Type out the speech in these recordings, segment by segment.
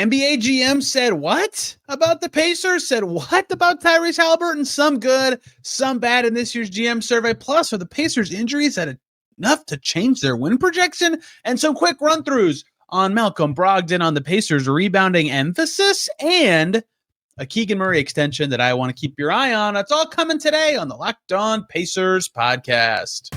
NBA GM said what about the Pacers? Said what about Tyrese Haliburton? Some good, some bad in this year's GM survey. Plus, are the Pacers' injuries that enough to change their win projection? And some quick run-throughs on Malcolm Brogdon on the Pacers' rebounding emphasis and a Keegan Murray extension that I want to keep your eye on. That's all coming today on the Locked On Pacers podcast.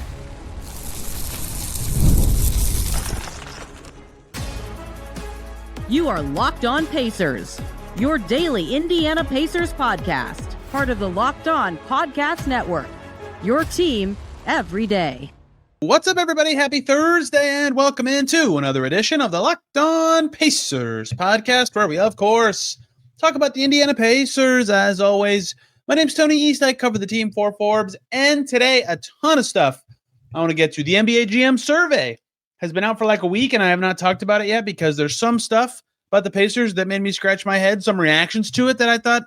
You are Locked On Pacers, your daily Indiana Pacers podcast, part of the Locked On Podcast Network, your team every day. What's up, everybody? Happy Thursday, and welcome into another edition of the Locked On Pacers podcast, where we, of course, talk about the Indiana Pacers. As always, my name's Tony East. I cover the team for Forbes, and today, a ton of stuff I want to get to. The NBA GM survey has been out for like a week, and I have not talked about it yet because there's some stuff about the Pacers that made me scratch my head, some reactions to it that I thought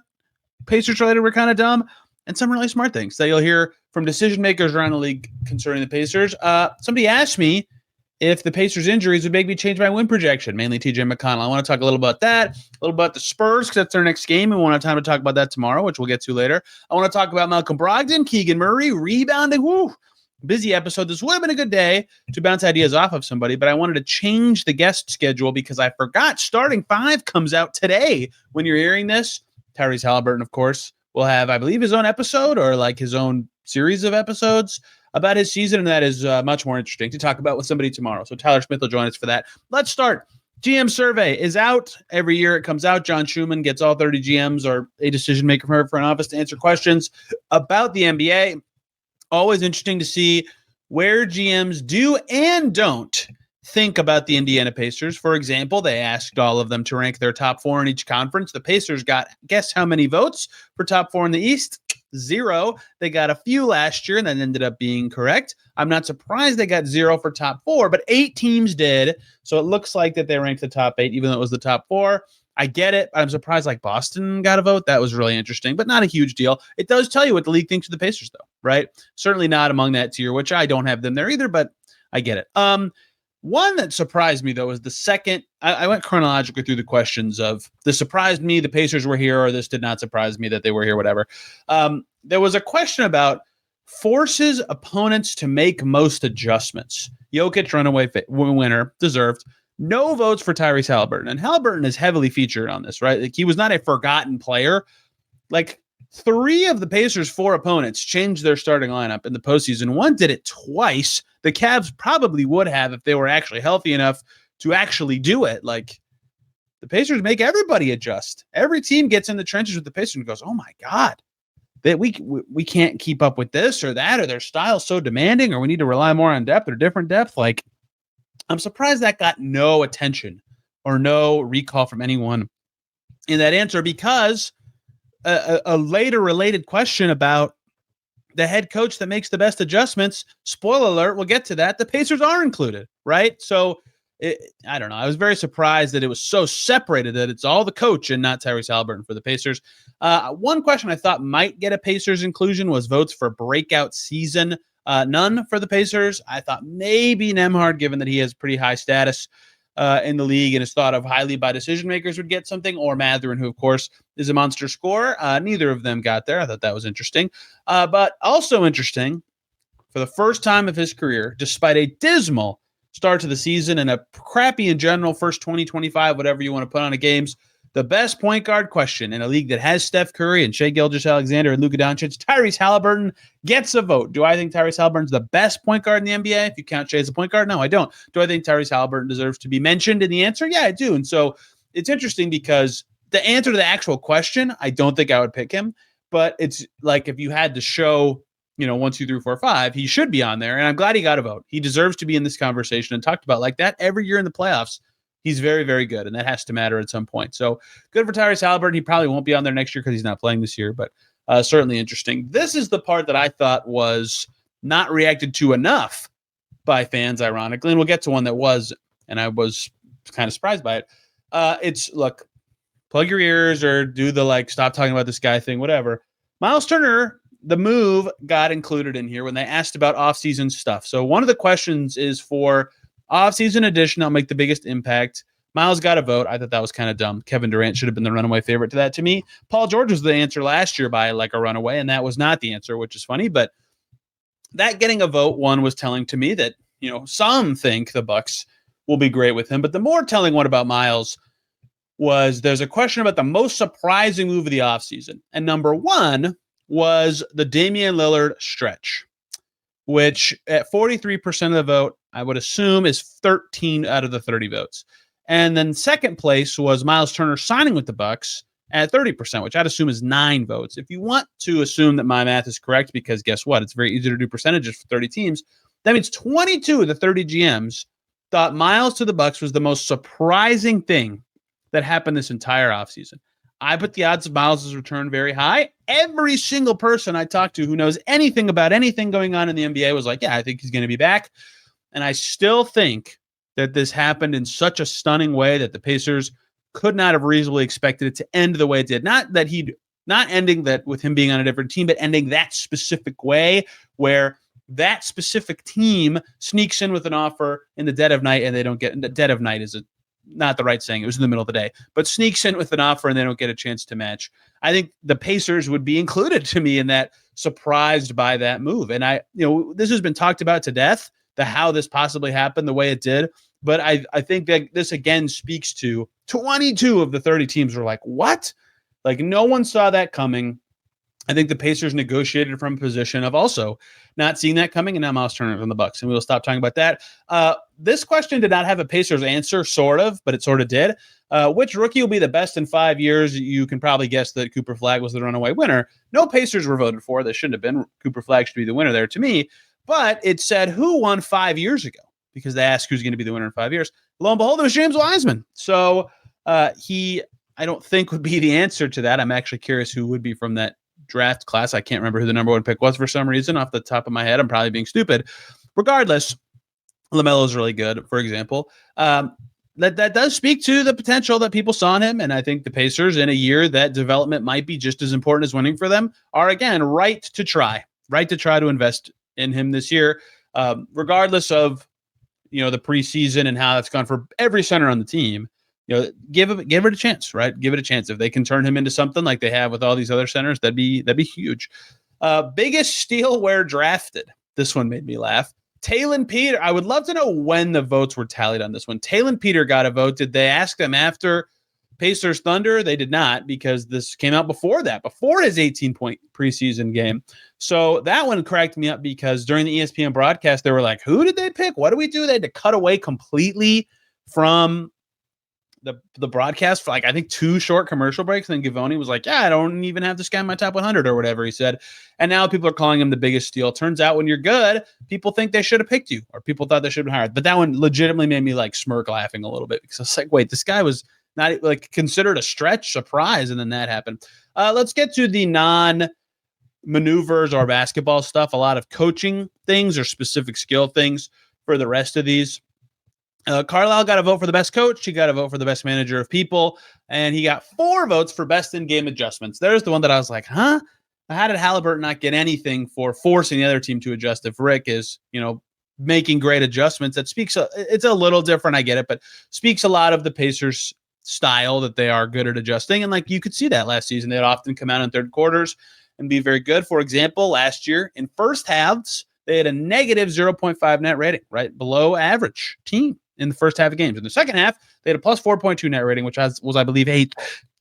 Pacers-related were kind of dumb, and some really smart things that you'll hear from decision-makers around the league concerning the Pacers. Somebody asked me if the Pacers' injuries would make me change my win projection, mainly TJ McConnell. I want to talk a little about that, a little about the Spurs, because that's their next game, and we won't have time to talk about that tomorrow, which we'll get to later. I want to talk about Malcolm Brogdon, Keegan Murray, rebounding. Woo! Busy episode. This would have been a good day to bounce ideas off of somebody, but I wanted to change the guest schedule because I forgot Starting Five comes out today. When you're hearing this, Tyrese Haliburton, of course, will have, I believe, his own episode or like his own series of episodes about his season, and that is much more interesting to talk about with somebody tomorrow. So Tyler Smith will join us for that. Let's start. GM survey is out. Every year it comes out. John Schumann gets all 30 GMs or a decision maker from her front office to answer questions about the NBA. Always interesting to see where GMs do and don't think about the Indiana Pacers. For example, they asked all of them to rank their top four in each conference. The Pacers got, guess how many votes for top four in the East? 0. They got a few last year, and that ended up being correct. I'm not surprised they got 0 for top four, but 8 teams did. So it looks like that they ranked the top 8, even though it was the top 4. I get it. I'm surprised like Boston got a vote. That was really interesting, but not a huge deal. It does tell you what the league thinks of the Pacers, though, right? Certainly not among that tier, which I don't have them there either, but I get it. One that surprised me, though, is the second. I went chronologically through the questions of this surprised me, the Pacers were here, or this did not surprise me that they were here, whatever. There was a question about forces opponents to make most adjustments. Jokic, runaway winner, deserved. No votes for Tyrese Haliburton. And Haliburton is heavily featured on this, right? Like, he was not a forgotten player. Like, 3 of the Pacers' 4 opponents changed their starting lineup in the postseason. One did it twice. The Cavs probably would have if they were actually healthy enough to actually do it. Like, the Pacers make everybody adjust. Every team gets in the trenches with the Pacers and goes, oh my God, that we can't keep up with this or that, or their style's so demanding, or we need to rely more on depth or different depth. Like, I'm surprised that got no attention or no recall from anyone in that answer, because a later related question about the head coach that makes the best adjustments, spoiler alert, we'll get to that, the Pacers are included, right? So I don't know. I was very surprised that it was so separated, that it's all the coach and not Tyrese Haliburton for the Pacers. One question I thought might get a Pacers inclusion was votes for breakout season. None for the Pacers. I thought maybe Nembhard, given that he has pretty high status in the league and is thought of highly by decision makers, would get something, or Mathurin, who of course is a monster scorer. Neither of them got there. I thought that was interesting. But also interesting, for the first time of his career, despite a dismal start to the season and a crappy in general first 20, 25, whatever you want to put on a games, the best point guard question in a league that has Steph Curry and Shai Gilgeous-Alexander and Luka Doncic, Tyrese Haliburton gets a vote. Do I think Tyrese Haliburton's the best point guard in the NBA? If you count Shai as a point guard, no, I don't. Do I think Tyrese Haliburton deserves to be mentioned in the answer? Yeah, I do. And so it's interesting because the answer to the actual question, I don't think I would pick him. But it's like if you had to show, 1, 2, 3, 4, 5, he should be on there. And I'm glad he got a vote. He deserves to be in this conversation and talked about like that every year in the playoffs. He's very, very good, and that has to matter at some point. So good for Tyrese Haliburton. He probably won't be on there next year because he's not playing this year, but certainly interesting. This is the part that I thought was not reacted to enough by fans, ironically, and we'll get to one that was, and I was kind of surprised by it. It's, look, plug your ears or do the, stop talking about this guy thing, whatever. Miles Turner, the move, got included in here when they asked about offseason stuff. So one of the questions is for offseason edition, I'll make the biggest impact. Miles got a vote. I thought that was kind of dumb. Kevin Durant should have been the runaway favorite to that to me. Paul George was the answer last year by like a runaway, and that was not the answer, which is funny. But that getting a vote one was telling to me that, some think the Bucks will be great with him. But the more telling one about Miles was there's a question about the most surprising move of the offseason. And number one was the Damian Lillard stretch, which at 43% of the vote, I would assume is 13 out of the 30 votes. And then second place was Miles Turner signing with the Bucks at 30%, which I'd assume is 9 votes. If you want to assume that my math is correct, because guess what? It's very easy to do percentages for 30 teams. That means 22 of the 30 GMs thought Miles to the Bucks was the most surprising thing that happened this entire offseason. I put the odds of Miles' return very high. Every single person I talked to who knows anything about anything going on in the NBA was like, yeah, I think he's going to be back. And I still think that this happened in such a stunning way that the Pacers could not have reasonably expected it to end the way it did. Not ending that with him being on a different team, but ending that specific way where that specific team sneaks in with an offer in the dead of night and they don't get. The dead of night is not the right saying. It was in the middle of the day, but sneaks in with an offer and they don't get a chance to match. I think the Pacers would be included to me in that, surprised by that move. And this has been talked about to death, how this possibly happened the way it did. But I think that this again speaks to 22 of the 30 teams were like, what? Like no one saw that coming. I think the Pacers negotiated from a position of also not seeing that coming, and now Miles Turner on the Bucks, and we will stop talking about that. This question did not have a Pacers answer, sort of, but it sort of did. Which rookie will be the best in 5 years? You can probably guess that Cooper Flagg was the runaway winner. No Pacers were voted for. They shouldn't have been. Cooper Flagg should be the winner there to me. But it said who won 5 years ago, because they asked who's going to be the winner in 5 years. Lo and behold, it was James Wiseman. So I don't think would be the answer to that. I'm actually curious who would be from that draft class. I can't remember who the number one pick was for some reason off the top of my head. I'm probably being stupid. Regardless, LaMelo's really good, for example. That does speak to the potential that people saw in him. And I think the Pacers, in a year that development might be just as important as winning for them, are, again, right to try to invest in him this year, regardless of, the preseason and how that's gone for every center on the team. Give it a chance, right? Give it a chance. If they can turn him into something like they have with all these other centers, that'd be huge. Biggest steal where drafted. This one made me laugh. Talon Peter. I would love to know when the votes were tallied on this one. Talon Peter got a vote. Did they ask them after Pacers Thunder? They did not, because this came out before his 18-point preseason game. So that one cracked me up, because during the ESPN broadcast, they were like, who did they pick? What do we do? They had to cut away completely from the broadcast for I think 2 short commercial breaks. And then Gavoni was like, yeah, I don't even have this guy in my top 100 or whatever he said. And now people are calling him the biggest steal. Turns out when you're good, people think they should have picked you, or people thought they should have been hired. But that one legitimately made me smirk laughing a little bit, because I was like, wait, this guy was not considered a stretch surprise. And then that happened. Let's get to the non-maneuvers or basketball stuff. A lot of coaching things or specific skill things for the rest of these. Carlisle got a vote for the best coach. He got a vote for the best manager of people. And he got 4 votes for best in-game adjustments. There's the one that I was like, huh? How did Haliburton not get anything for forcing the other team to adjust if Rick is, making great adjustments? That speaks, it's a little different, I get it, but speaks a lot of the Pacers' style, that they are good at adjusting. And you could see that last season. They'd often come out in third quarters and be very good. For example, last year in first halves, they had a negative 0.5 net rating, right? Below average team in the first half of games. In the second half, they had a plus 4.2 net rating, which was, I believe, 8th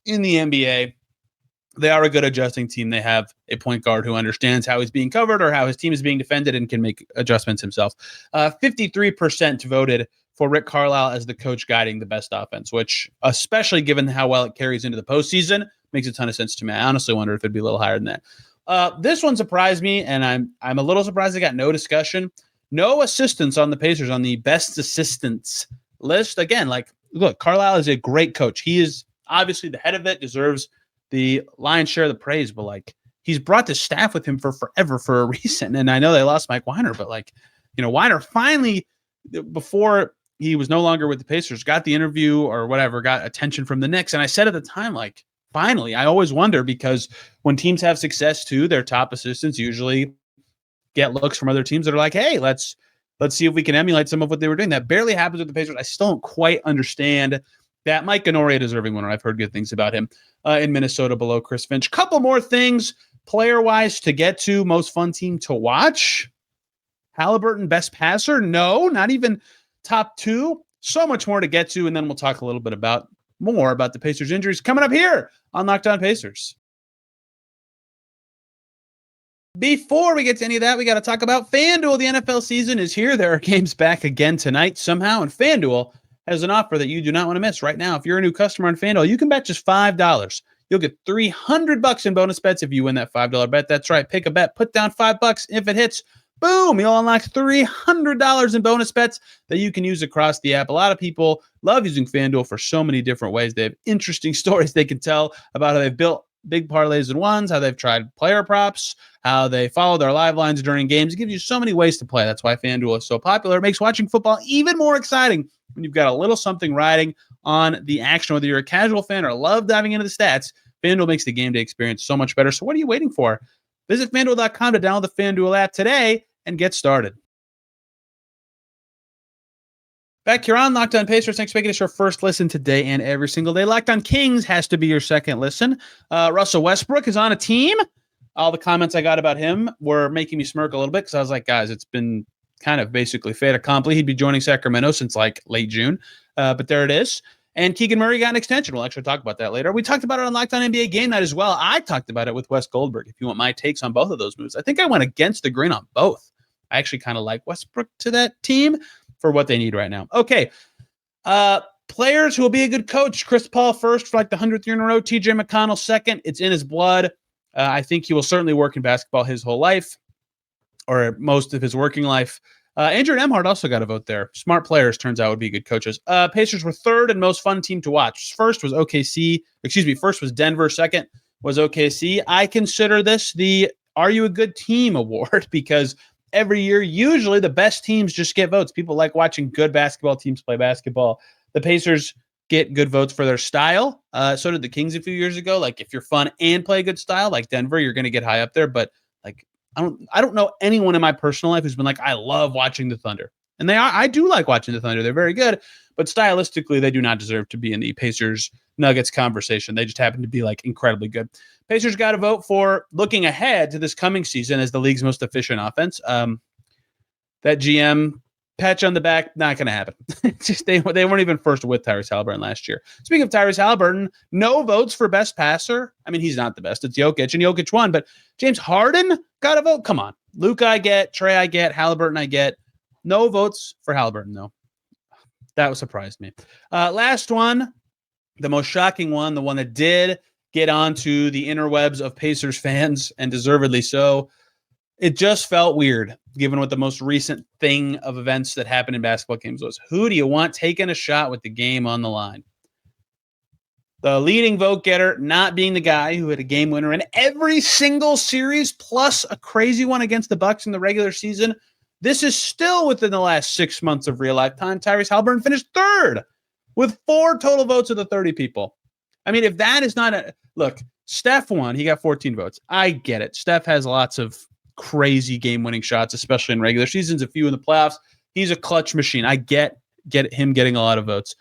in the NBA. They are a good adjusting team. They have a point guard who understands how he's being covered or how his team is being defended and can make adjustments himself. 53% voted for Rick Carlisle as the coach guiding the best offense, which, especially given how well it carries into the postseason, makes a ton of sense to me. I honestly wonder if it'd be a little higher than that. This one surprised me, and I'm a little surprised they got no discussion. No assistants on the Pacers on the best assistants list. Again, look, Carlisle is a great coach. He is obviously the head of it, deserves the lion's share of the praise, but he's brought the staff with him for forever for a reason. And I know they lost Mike Weiner, but Weiner finally, before he was no longer with the Pacers, got the interview or whatever, got attention from the Knicks. And I said at the time, finally, I always wonder, because when teams have success too, their top assistants usually get looks from other teams that are like, hey, let's see if we can emulate some of what they were doing. That barely happens with the Pacers. I still don't quite understand that Mike Ganoria deserving winner. I've heard good things about him in Minnesota below Chris Finch. Couple more things player-wise to get to. Most fun team to watch. Haliburton, best passer? No, not even top 2. So much more to get to, and then we'll talk a little bit more about the Pacers injuries coming up here on Locked On Pacers. Before we get to any of that, we got to talk about FanDuel. The NFL season is here. There are games back again tonight somehow, and FanDuel has an offer that you do not want to miss right now. If you're a new customer on FanDuel, you can bet just $5. You'll get $300 in bonus bets if you win that $5 bet. That's right. Pick a bet, put down $5. If it hits, boom, you'll unlock $300 in bonus bets that you can use across the app. A lot of people love using FanDuel for so many different ways. They have interesting stories they can tell about how they've built big parlays and ones, how they've tried player props, how they follow their live lines during games. It gives you so many ways to play. That's why FanDuel is so popular. It makes watching football even more exciting when you've got a little something riding on the action. Whether you're a casual fan or love diving into the stats, FanDuel makes the game day experience so much better. So what are you waiting for? Visit FanDuel.com to download the FanDuel app today and get started. Back here on Locked On Pacers. Thanks for making this your first listen today and every single day. Locked On Kings has to be your second listen. Russell Westbrook is on a team. All the comments I got about him were making me smirk a little bit because I was like, guys, it's been kind of basically fait accompli. He'd be joining Sacramento since like late June. But there it is. And Keegan Murray got an extension. We'll actually talk about that later. We talked about it on Locked On NBA Game Night as well. I talked about it with Wes Goldberg. If you want my takes on both of those moves, I think I went against the grain on both. I actually kind of like Westbrook to that team for what they need right now. Okay. Players who will be a good coach. Chris Paul first for like the 100th year in a row. TJ McConnell second. It's in his blood. I think he will certainly work in basketball his whole life or most of his working life. Andrew Nembhard also got a vote there. Smart players, turns out, would be good coaches. Pacers were third and most fun team to watch. First was Denver. Second was OKC. I consider this the Are You a Good Team award because every year, usually the best teams just get votes. People like watching good basketball teams play basketball. The Pacers get good votes for their style. So did the Kings a few years ago. Like if you're fun and play good style, like Denver, you're going to get high up there. But like I don't know anyone in my personal life who's been like, I love watching the Thunder. And I do like watching the Thunder. They're very good. But stylistically, they do not deserve to be in the Pacers Nuggets conversation. They just happen to be like incredibly good. Pacers got a vote for looking ahead to this coming season as the league's most efficient offense. That GM patch on the back, not going to happen. Just they weren't even first with Tyrese Haliburton last year. Speaking of Tyrese Haliburton, no votes for best passer. I mean, he's not the best. It's Jokic, and Jokic won. But James Harden got a vote. Come on. Luka I get. Trey I get. Haliburton I get. No votes for Haliburton, though. That surprised me. Last one, the most shocking one, the one that did get onto the interwebs of Pacers fans, and deservedly so. It just felt weird, given what the most recent thing of events that happened in basketball games was. Who do you want taking a shot with the game on the line? The leading vote getter not being the guy who had a game winner in every single series, plus a crazy one against the Bucks in the regular season. This is still within the last 6 months of real life time. Tyrese Haliburton finished third with 4 total votes of the 30 people. I mean, if that is not a look, Steph won. He got 14 votes. I get it. Steph has lots of crazy game-winning shots, especially in regular seasons, a few in the playoffs. He's a clutch machine. I get him getting a lot of votes.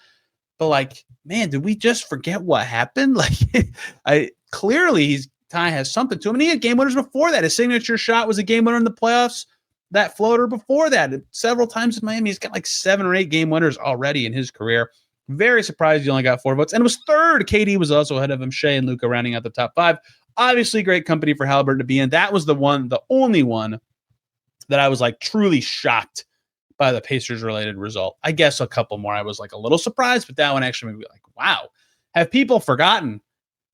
But like, man, did we just forget what happened? Like, clearly Ty has something to him. And he had game winners before that. His signature shot was a game winner in the playoffs. That floater before that, several times in Miami, he's got like 7 or 8 game winners already in his career. Very surprised he only got 4 votes. And it was third. KD was also ahead of him. Shea and Luka rounding out the top 5. Obviously, great company for Haliburton to be in. That was the only one that I was like truly shocked by the Pacers-related result. I guess a couple more I was like a little surprised, but that one actually made me like, wow. Have people forgotten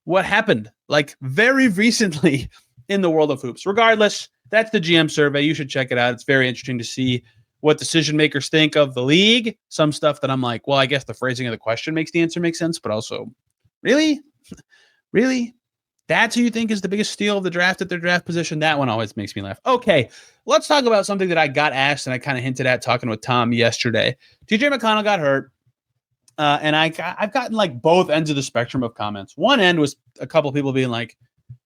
what happened like very recently in the world of hoops? Regardless, that's the GM survey. You should check it out. It's very interesting to see what decision makers think of the league. Some stuff that I'm like, well, I guess the phrasing of the question makes the answer make sense, but also, really? Really? That's who you think is the biggest steal of the draft at their draft position? That one always makes me laugh. Okay, let's talk about something that I got asked and I kind of hinted at talking with Tom yesterday. TJ McConnell got hurt, and I've gotten like both ends of the spectrum of comments. One end was a couple people being like,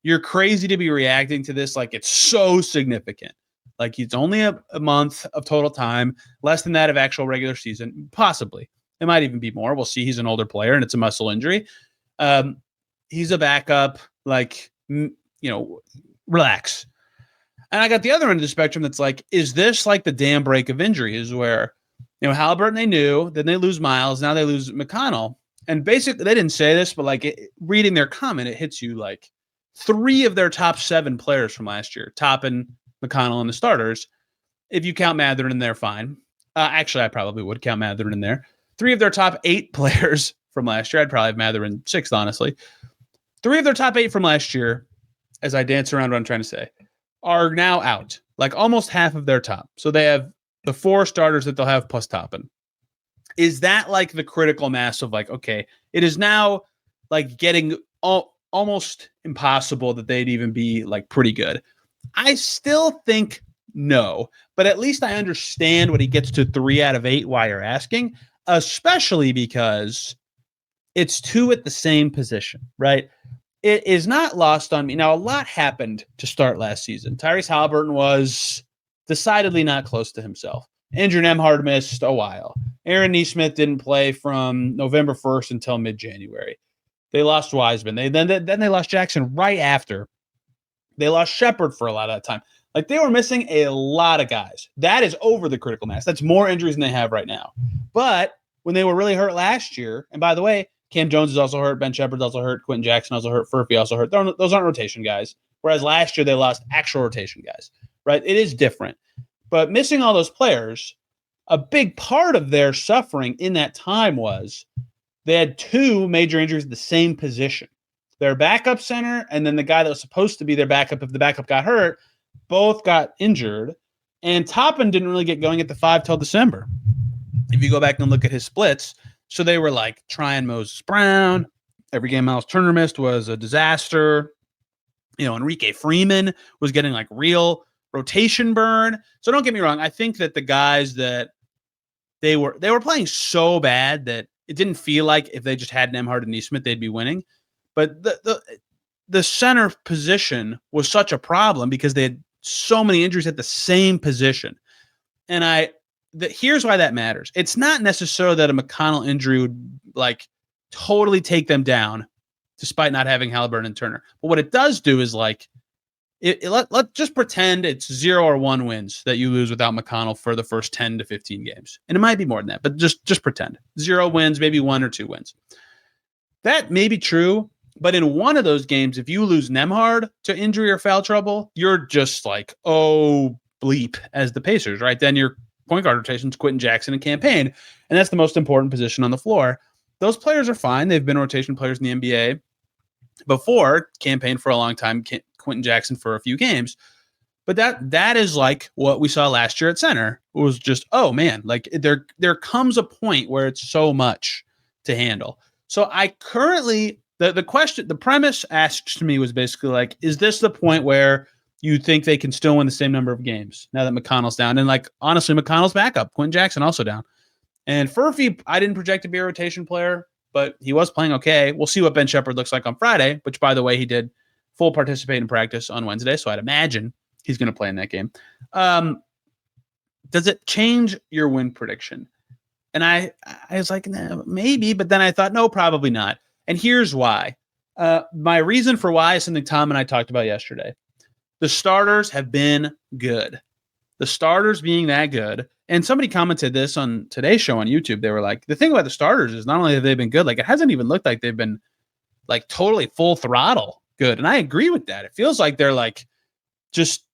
you're crazy to be reacting to this. Like, it's so significant. Like, it's only a month of total time, less than that of actual regular season, possibly. It might even be more. We'll see. He's an older player, and it's a muscle injury. He's a backup. Relax. And I got the other end of the spectrum that's like, is this like the dam break of injuries where, Haliburton they knew, then they lose Miles, now they lose McConnell. And basically, they didn't say this, but reading their comment, it hits you like 3 of their top 7 players from last year, Toppin, McConnell, and the starters. If you count Mathurin in there, fine. Actually, I probably would count Mathurin in there. 3 of their top 8 players from last year, I'd probably have Mathurin 6th, honestly. 3 of their top 8 from last year, as I dance around what I'm trying to say, are now out. Like almost half of their top. So they have the 4 starters that they'll have plus Toppin. Is that like the critical mass of like, okay, it is now like getting almost impossible that they'd even be like pretty good? I still think no, but at least I understand when he gets to 3 out of 8 why you're asking, especially because it's 2 at the same position, right? It is not lost on me. Now, a lot happened to start last season. Tyrese Haliburton was decidedly not close to himself. Andrew Nembhard missed a while. Aaron Nesmith didn't play from November 1st until mid-January. They lost Wiseman. Then they lost Jackson right after. They lost Shepherd for a lot of that time. Like, they were missing a lot of guys. That is over the critical mass. That's more injuries than they have right now. But when they were really hurt last year, and by the way, Cam Jones is also hurt, Ben Shepherd's also hurt, Quentin Jackson also hurt, Furphy also hurt. Those aren't rotation guys. Whereas last year they lost actual rotation guys, right? It is different. But missing all those players, a big part of their suffering in that time was they had 2 major injuries at the same position. Their backup center and then the guy that was supposed to be their backup if the backup got hurt, both got injured. And Toppin didn't really get going at the 5 till December. If you go back and look at his splits, so they were like trying Moses Brown. Every game Miles Turner missed was a disaster. Enrique Freeman was getting like real rotation burn. So don't get me wrong. I think that the guys that they were playing so bad that it didn't feel like if they just had Nembhard and Nesmith, they'd be winning. But the center position was such a problem because they had so many injuries at the same position. And here's why that matters. It's not necessarily that a McConnell injury would like totally take them down despite not having Haliburton and Turner. But what it does do is like, let's just pretend it's 0 or 1 wins that you lose without McConnell for the first 10 to 15 games. And it might be more than that, but just pretend 0 wins, maybe 1 or 2 wins. That may be true, but in one of those games, if you lose Nembhard to injury or foul trouble, you're just like, oh, bleep as the Pacers, right? Then your point guard rotations, Quentin Jackson and Campaign, and that's the most important position on the floor. Those players are fine. They've been rotation players in the NBA before. Campaign for a long time, Quentin Jackson for a few games. But that is like what we saw last year at center. It was just, oh man, like there comes a point where it's so much to handle. So I currently, the premise asked to me was basically like, is this the point where you think they can still win the same number of games now that McConnell's down? And like, honestly, McConnell's backup, Quentin Jackson also down. And Furphy, I didn't project to be a rotation player, but he was playing okay. We'll see what Ben Shepherd looks like on Friday, which, by the way, he did full participate in practice on Wednesday, so I'd imagine he's going to play in that game. Does it change your win prediction? And I was like, nah, maybe, but then I thought, no, probably not. And here's why. My reason for why is something Tom and I talked about yesterday. The starters have been good. The starters being that good. And somebody commented this on today's show on YouTube. They were like, the thing about the starters is not only have they been good, like it hasn't even looked like they've been like totally full throttle good. And I agree with that. It feels like they're like just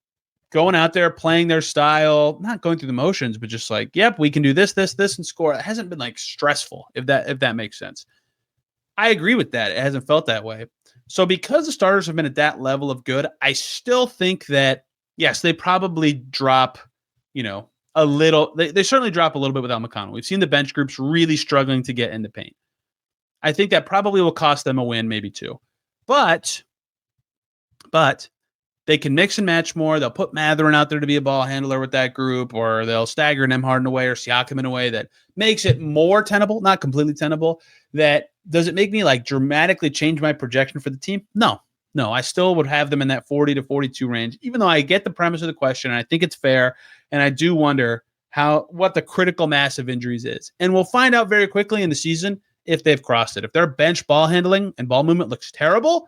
going out there, playing their style, not going through the motions, but just like, yep, we can do this, and score. It hasn't been like stressful, if that makes sense. I agree with that. It hasn't felt that way. So because the starters have been at that level of good, I still think that, yes, they probably drop, a little. They certainly drop a little bit without McConnell. We've seen the bench groups really struggling to get in the paint. I think that probably will cost them a win, maybe 2. But they can mix and match more. They'll put Mathurin out there to be a ball handler with that group, or they'll stagger Nembhard in a way or Siakam in a way that makes it more tenable, not completely tenable. That does it make me like dramatically change my projection for the team? No, I still would have them in that 40 to 42 range, even though I get the premise of the question and I think it's fair. And I do wonder what the critical mass of injuries is. And we'll find out very quickly in the season if they've crossed it. If their bench ball handling and ball movement looks terrible,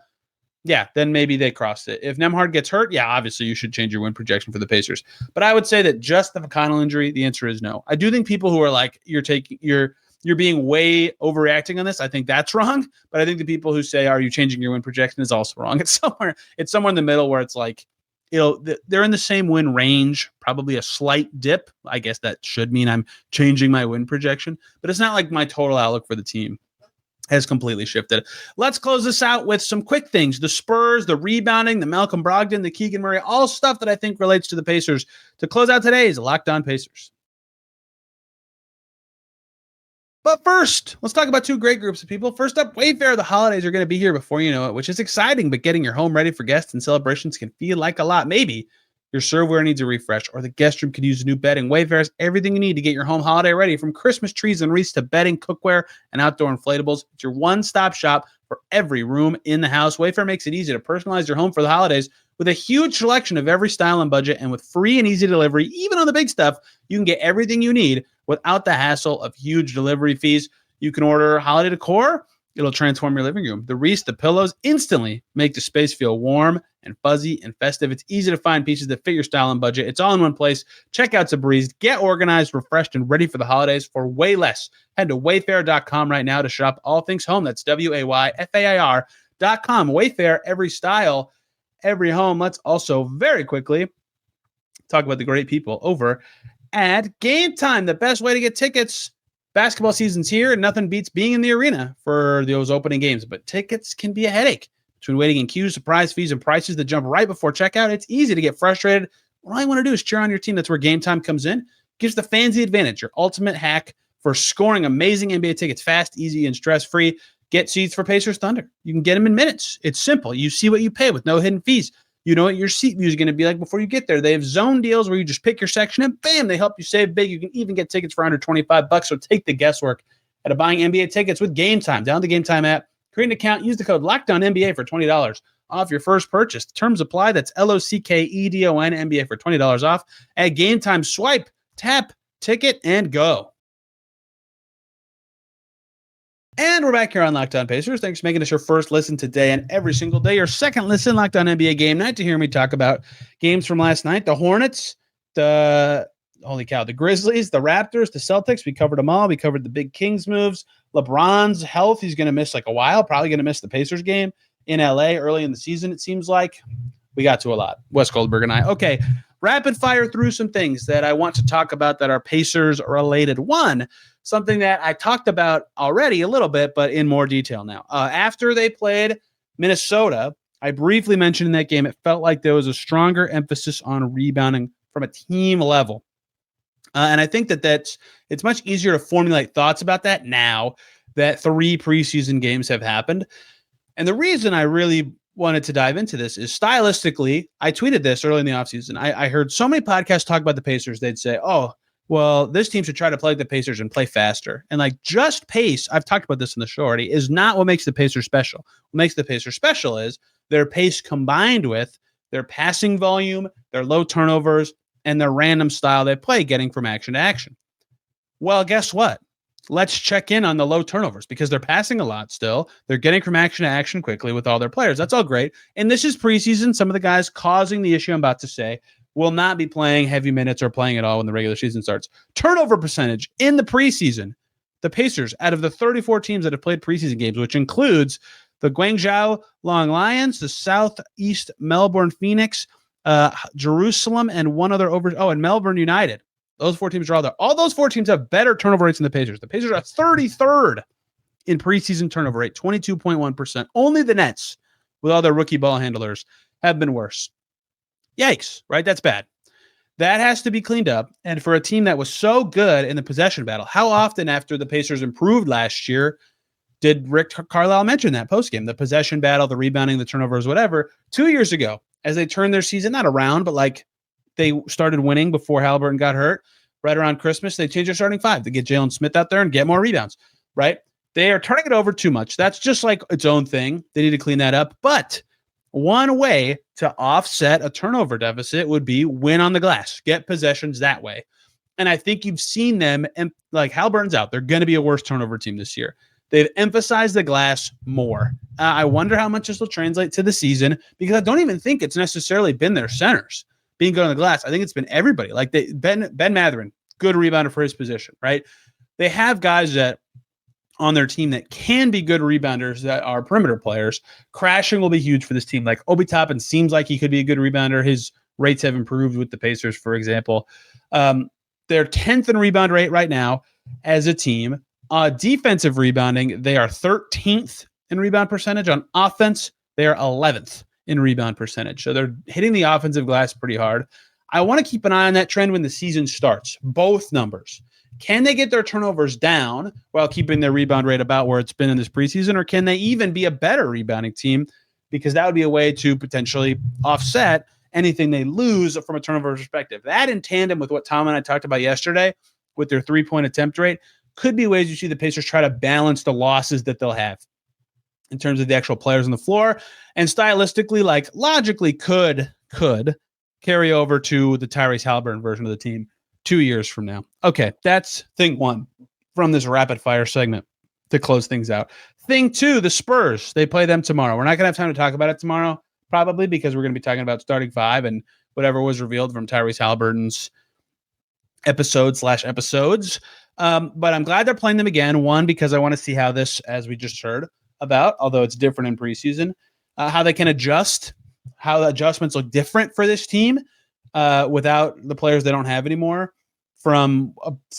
yeah, then maybe they crossed it. If Nembhard gets hurt, yeah, obviously you should change your win projection for the Pacers. But I would say that just the McConnell injury, the answer is no. I do think people who are like, you're being way overreacting on this, I think that's wrong. But I think the people who say, are you changing your win projection, is also wrong. It's somewhere in the middle where it's like, they're in the same win range, probably a slight dip. I guess that should mean I'm changing my win projection, but it's not like my total outlook for the team has completely shifted. Let's close this out with some quick things. The Spurs, the rebounding, the Malcolm Brogdon, the Keegan Murray, all stuff that I think relates to the Pacers. To close out today's Locked On Pacers. But first, let's talk about two great groups of people. First up, Wayfair. The holidays are going to be here before you know it, which is exciting, but getting your home ready for guests and celebrations can feel like a lot. Maybe your serveware needs a refresh, or the guest room could use a new bedding. Wayfair has everything you need to get your home holiday ready, from Christmas trees and wreaths to bedding, cookware, and outdoor inflatables. It's your one-stop shop for every room in the house. Wayfair makes it easy to personalize your home for the holidays with a huge selection of every style and budget, and with free and easy delivery, even on the big stuff, you can get everything you need without the hassle of huge delivery fees. You can order holiday decor. It'll transform your living room. The wreaths, the pillows instantly make the space feel warm and fuzzy and festive. It's easy to find pieces that fit your style and budget. It's all in one place. Check out a breeze. Get organized, refreshed, and ready for the holidays for way less. Head to Wayfair.com right now to shop all things home. That's WAYFAIR.com. Wayfair, every style, every home. Let's also very quickly talk about the great people over at Gametime, the best way to get tickets. Basketball season's here, and nothing beats being in the arena for those opening games. But tickets can be a headache. Between waiting in queues, surprise fees, and prices that jump right before checkout, it's easy to get frustrated. All you want to do is cheer on your team. That's where Gametime comes in. Gives the fans the advantage, your ultimate hack for scoring amazing NBA tickets fast, easy, and stress-free. Get seats for Pacers Thunder. You can get them in minutes. It's simple. You see what you pay with no hidden fees. You know what your seat view is going to be like before you get there. They have zone deals where you just pick your section and bam, they help you save big. You can even get tickets for under $25. So take the guesswork out of buying NBA tickets with Gametime. Download the Gametime app, create an account, use the code LOCKEDONNBA for $20 off your first purchase. Terms apply. That's LOCKEDON NBA for $20 off at Gametime. Swipe, tap, ticket, and go. And we're back here on Locked On Pacers. Thanks for making us your first listen today and every single day. Your second listen, Locked On NBA Game Night, to hear me talk about games from last night. The Hornets, the Grizzlies, the Raptors, the Celtics. We covered them all. We covered the big Kings moves. LeBron's health. He's going to miss like a while. Probably going to miss the Pacers game in LA early in the season, it seems like. We got to a lot. Wes Goldberg and I. Okay, rapid fire through some things that I want to talk about that are Pacers related. One, something that I talked about already a little bit, but in more detail now. After they played Minnesota, I briefly mentioned in that game, it felt like there was a stronger emphasis on rebounding from a team level. And I think it's much easier to formulate thoughts about that now that 3 preseason games have happened. And the reason I really wanted to dive into this is stylistically, I tweeted this early in the offseason. I heard so many podcasts talk about the Pacers. They'd say, oh, well, this team should try to play like the Pacers and play faster. And like just pace, I've talked about this in the show already, is not what makes the Pacers special. What makes the Pacers special is their pace combined with their passing volume, their low turnovers, and their random style they play, getting from action to action. Well, guess what? Let's check in on the low turnovers because they're passing a lot still. They're getting from action to action quickly with all their players. That's all great. And this is preseason. Some of the guys causing the issue I'm about to say will not be playing heavy minutes or playing at all when the regular season starts. Turnover percentage in the preseason, the Pacers, out of the 34 teams that have played preseason games, which includes the Guangzhou Long Lions, the Southeast Melbourne Phoenix, Jerusalem, and one other and Melbourne United. Those 4 teams are all there. All those 4 teams have better turnover rates than the Pacers. The Pacers are 33rd in preseason turnover rate, 22.1%. Only the Nets, with all their rookie ball handlers, have been worse. Yikes, right? That's bad. That has to be cleaned up. And for a team that was so good in the possession battle, how often after the Pacers improved last year did Rick Carlisle mention that postgame? The possession battle, the rebounding, the turnovers, whatever. 2 years ago, as they turned their season, not around, but like they started winning before Haliburton got hurt, right around Christmas, they changed their starting 5 to get Jalen Smith out there and get more rebounds, right? They are turning it over too much. That's just like its own thing. They need to clean that up. But one way to offset a turnover deficit would be win on the glass, get possessions that way. And I think you've seen them, and like Haliburton's out. They're going to be a worse turnover team this year. They've emphasized the glass more. I wonder how much this will translate to the season, because I don't even think it's necessarily been their centers being good on the glass. I think it's been everybody. Like Ben Mathurin, good rebounder for his position, right? They have guys that on their team that can be good rebounders that are perimeter players. Crashing will be huge for this team. Like Obi Toppin seems like he could be a good rebounder. His rates have improved with the Pacers, for example. They're 10th in rebound rate right now as a team. Defensive rebounding, they are 13th in rebound percentage. On offense, they are 11th in rebound percentage. So they're hitting the offensive glass pretty hard. I want to keep an eye on that trend when the season starts. Both numbers. Can they get their turnovers down while keeping their rebound rate about where it's been in this preseason, or can they even be a better rebounding team? Because that would be a way to potentially offset anything they lose from a turnover perspective. That, in tandem with what Tom and I talked about yesterday with their three-point attempt rate, could be ways you see the Pacers try to balance the losses that they'll have in terms of the actual players on the floor, and stylistically, like logically could carry over to the Tyrese Haliburton version of the team 2 years from now. Okay, that's thing one from this rapid fire segment to close things out. Thing two, the Spurs. They play them tomorrow. We're not going to have time to talk about it tomorrow, probably, because we're going to be talking about starting five and whatever was revealed from Tyrese Haliburton's episodes. But I'm glad they're playing them again. One, because I want to see how this, as we just heard about, although it's different in preseason, how they can adjust, how the adjustments look different for this team without the players they don't have anymore from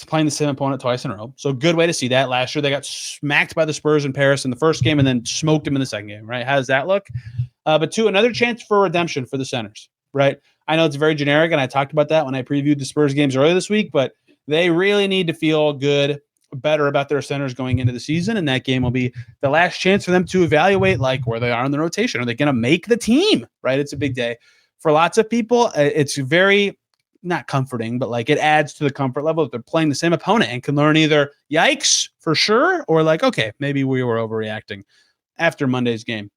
playing the same opponent twice in a row. So good way to see that. Last year, they got smacked by the Spurs in Paris in the first game and then smoked them in the second game, right? How does that look? But two, another chance for redemption for the centers, right? I know it's very generic, and I talked about that when I previewed the Spurs games earlier this week, but they really need to feel better about their centers going into the season, and that game will be the last chance for them to evaluate like where they are in the rotation. Are they going to make the team, right? It's a big day. For lots of people, it's very not comforting, but like it adds to the comfort level that they're playing the same opponent and can learn either yikes for sure or like, okay, maybe we were overreacting after Monday's game.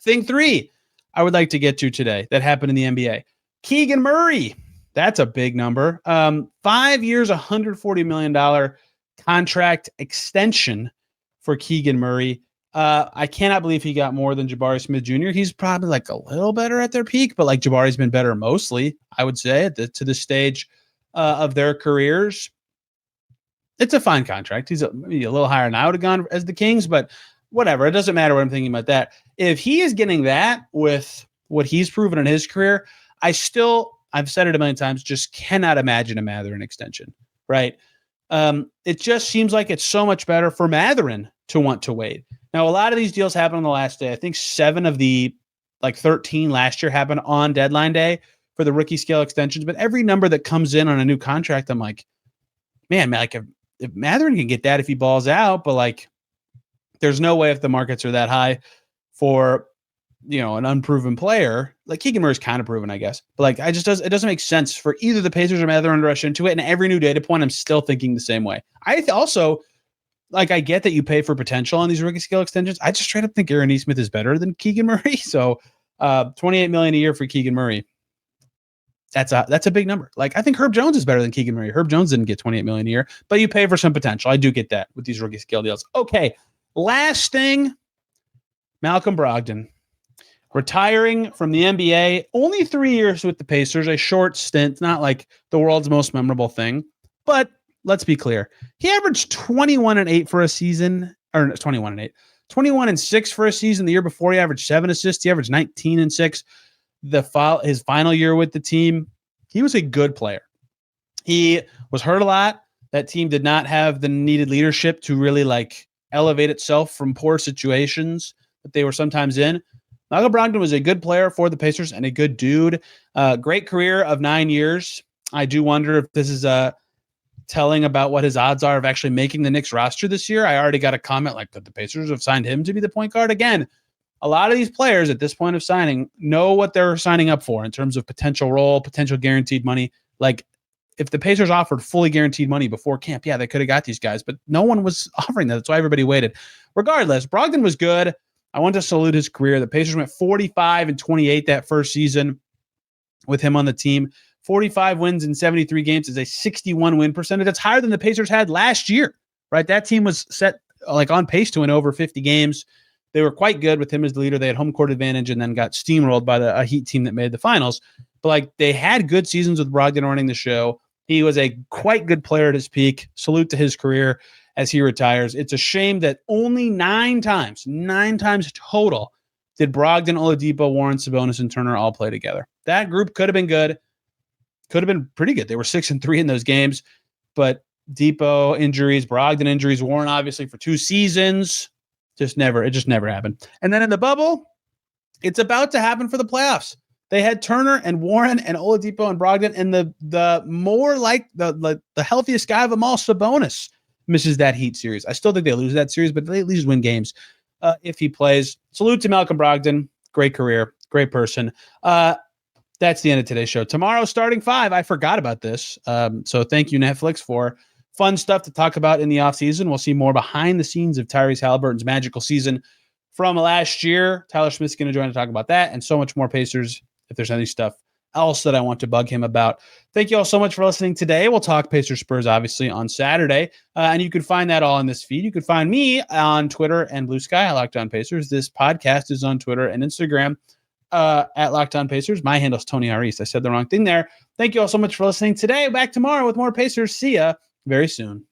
Thing three I would like to get to today that happened in the NBA. Keegan Murray. That's a big number. 5 years, $140 million contract extension for Keegan Murray. I cannot believe he got more than Jabari Smith Jr. He's probably like a little better at their peak, but like Jabari's been better mostly, I would say, to the stage of their careers. It's a fine contract. He's maybe a little higher than I would have gone as the Kings, but whatever. It doesn't matter what I'm thinking about that. If he is getting that with what he's proven in his career, I've said it a million times, just cannot imagine a Mathurin extension, right? It just seems like it's so much better for Mathurin to want to wait. Now, a lot of these deals happen on the last day. I think 7 of the 13 last year happened on deadline day for the rookie scale extensions. But every number that comes in on a new contract, I'm like, man, like if Mathurin can get that if he balls out, but like there's no way if the markets are that high for an unproven player. Like Keegan Murray's kind of proven, I guess. But like it doesn't make sense for either the Pacers or Mathurin to rush into it. And every new data point, I'm still thinking the same way. I also I get that you pay for potential on these rookie scale extensions. I just straight up think Aaron Nesmith is better than Keegan Murray. So $28 million a year for Keegan Murray. That's a big number. Like I think Herb Jones is better than Keegan Murray. Herb Jones didn't get $28 million a year, but you pay for some potential. I do get that with these rookie scale deals. Okay. Last thing, Malcolm Brogdon. Retiring from the NBA, only 3 years with the Pacers, a short stint, not like the world's most memorable thing. But let's be clear. He averaged 21-8 for a season, or 21-6 for a season. The year before, he averaged 7 assists. He averaged 19-6. His final year with the team, he was a good player. He was hurt a lot. That team did not have the needed leadership to really elevate itself from poor situations that they were sometimes in. Malcolm Brogdon was a good player for the Pacers and a good dude. Great career of 9 years. I do wonder if this is telling about what his odds are of actually making the Knicks roster this year. I already got a comment that the Pacers have signed him to be the point guard. Again, a lot of these players at this point of signing know what they're signing up for in terms of potential role, potential guaranteed money. Like if the Pacers offered fully guaranteed money before camp, yeah, they could have got these guys, but no one was offering that. That's why everybody waited. Regardless, Brogdon was good. I want to salute his career. The Pacers went 45-28 that first season with him on the team. 45 wins in 73 games is a 61 win percentage. That's higher than the Pacers had last year, right? That team was set on pace to win over 50 games. They were quite good with him as the leader. They had home court advantage and then got steamrolled by a Heat team that made the finals. But they had good seasons with Brogdon running the show. He was a quite good player at his peak. Salute to his career as he retires. It's a shame that only nine times total, did Brogdon, Oladipo, Warren, Sabonis, and Turner all play together. That group could have been good. Could have been pretty good. They were 6-3 in those games, but Depot injuries, Brogdon injuries, Warren obviously for 2 seasons. It just never happened. And then in the bubble, it's about to happen for the playoffs. They had Turner and Warren and Oladipo and Brogdon, and the more like the healthiest guy of them all, Sabonis, misses that Heat series. I still think they lose that series, but they at least win games if he plays. Salute to Malcolm Brogdon. Great career, great person. That's the end of today's show. Tomorrow, starting 5. I forgot about this. So thank you, Netflix, for fun stuff to talk about in the offseason. We'll see more behind the scenes of Tyrese Haliburton's magical season from last year. Tyler Smith's going to join to talk about that and so much more Pacers if there's any stuff else that I want to bug him about. Thank you all so much for listening today. We'll talk Pacers Spurs, obviously, on Saturday. And you can find that all in this feed. You can find me on Twitter and Blue Sky at Locked On Pacers. This podcast is on Twitter and Instagram at Locked On Pacers. My handle's Tony Tyrese. I said the wrong thing there. Thank you all so much for listening today. Back tomorrow with more Pacers. See ya very soon.